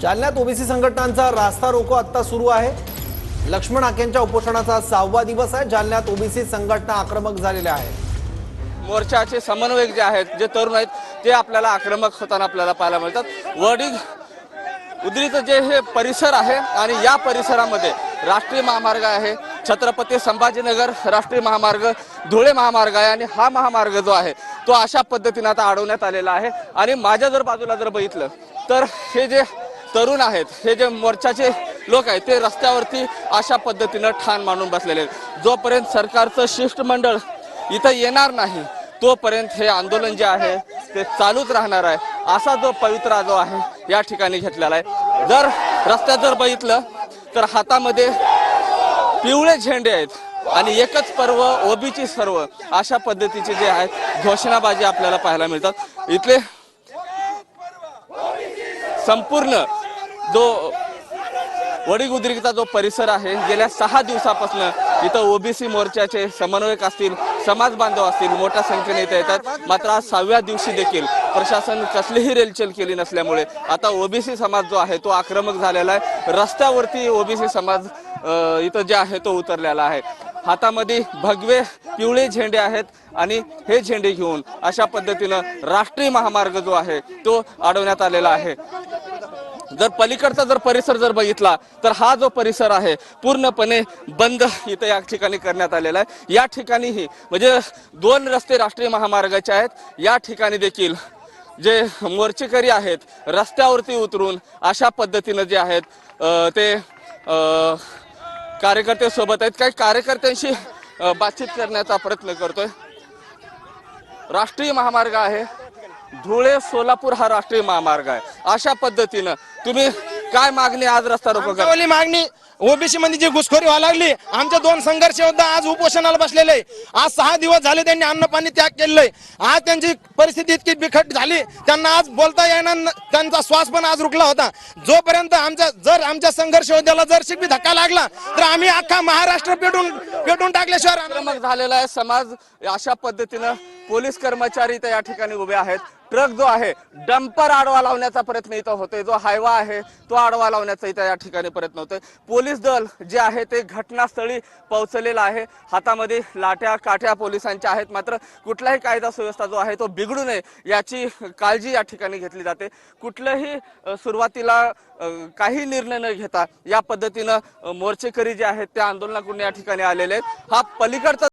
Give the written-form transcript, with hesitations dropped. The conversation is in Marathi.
जालन्यात ओबीसी संघटनांचा रास्ता रोको आता सुरू आहे। लक्ष्मण हाकेंच्या उपोषणाचा 6वा दिवस आहे। जालन्यात ओबीसी संघटना आक्रमक झालेल्या आहेत। मोर्चाचे समन्वयक जे आहेत, जे तरुण आहेत, ते आपल्याला आक्रमक होताना आपल्याला पाहायला मिळतात। वडील उद्रीचं जे हे परिसर आहे आणि या परिसरामध्ये राष्ट्रीय महामार्ग आहे, छत्रपती संभाजीनगर राष्ट्रीय महामार्ग, धुळे महामार्ग आहे आणि हा महामार्ग जो आहे तो अशा पद्धतीने आता अडवण्यात आलेला आहे। आणि माझ्या जर बाजूला जर बघितलं तर हे जे तरुण आहेत, हे जे मोर्चाचे लोक आहेत, ते रस्त्यावरती अशा पद्धतीने ठाण मांडून बसलेले आहेत। जोपर्यंत सरकारचं शिष्टमंडळ इथं येणार नाही तोपर्यंत हे आंदोलन जे आहे ते चालूच राहणार आहे, असा जो पवित्रा जो आहे या ठिकाणी घेतलेला आहे। जर रस्त्यात जर बघितलं तर हातामध्ये पिवळे झेंडे आहेत आणि एकच पर्व ओबीसी सर्व अशा पद्धतीचे जे आहेत घोषणाबाजी आपल्याला पाहायला मिळतात। इथले संपूर्ण जो वडीगुद्रीचा जो परिसर आहे, गेल्या 6 दिवसापासून इथं ओबीसी मोर्चाचे समन्वयक असतील, समाज बांधव असतील, मोठ्या संख्येने इथे येतात। मात्र आज 6व्या दिवशी देखील प्रशासन कसलीही रेलचेल केली नसल्यामुळे आता ओबीसी समाज जो आहे तो आक्रमक झालेला आहे। रस्त्यावरती ओबीसी समाज इथं जे आहे तो उतरलेला आहे। हातामध्ये भगवे पिवळे झेंडे आहेत आणि हे झेंडे घेऊन अशा पद्धतीनं राष्ट्रीय महामार्ग जो आहे तो अडवण्यात आलेला आहे। जर पलीकडचा जर परिसर जर बघितला तर हा जो परिसर आहे पूर्णपणे बंद इथे या ठिकाणी करण्यात आलेला आहे। या ठिकाणीही म्हणजे 2 रस्ते राष्ट्रीय महामार्गाचे आहेत, या ठिकाणी देखील जे मोर्चेकरी आहेत रस्त्यावरती उतरून अशा पद्धतीने जे आहेत ते कार्यकर्ते सोबत आहेत। काही कार्यकर्त्यांशी बातचीत करण्याचा प्रयत्न करतोय। राष्ट्रीय महामार्ग आहे, धुळे सोलापूर हा राष्ट्रीय महामार्ग आहे। अशा पद्धतीनं तुम्ही काय मागणी आज रस्ता रोको करता? मागणी ओबीसी मध्ये जी घुसखोरी व्हायला लागली, आमच्या 2 संघर्ष योद्धा आज उपोषणाला बसलेले आहे। आज 6 दिवस झाले त्यांनी अन्न पाणी त्याग केलेलं आहे। आज त्यांची परिस्थिती इतकी बिकट झाली, त्यांना आज बोलता येणार, त्यांचा श्वास पण आज रुकला होता। जोपर्यंत आमच्या संघर्ष योद्ध्याला जर शिकवी धक्का लागला तर आम्ही अख्खा महाराष्ट्र पेटून टाकल्याशिवाय आक्रमक झालेला आहे समाज। अशा पद्धतीनं पोलीस कर्मचारी इथे या ठिकाणी उभे आहेत। ट्रक जो आहे डंपर आडवा लावण्याचा प्रयत्न इथं होतोय, जो हायवा आहे तो आडवा लावण्याचा इथं या ठिकाणी प्रयत्न होतोय। पोलीस दल जे आहे ते घटनास्थळी पोहोचलेलं आहे। हातामध्ये लाठ्या काठ्या पोलिसांच्या आहेत, मात्र कुठलाही कायदा सुव्यवस्था जो आहे तो बिघडू नये याची काळजी या ठिकाणी घेतली जाते। कुठलंही सुरुवातीला काही निर्णय न घेता या पद्धतीनं मोर्चेकरी जे आहेत त्या आंदोलनाकडून या ठिकाणी आलेले आहेत। हा पलीकडचा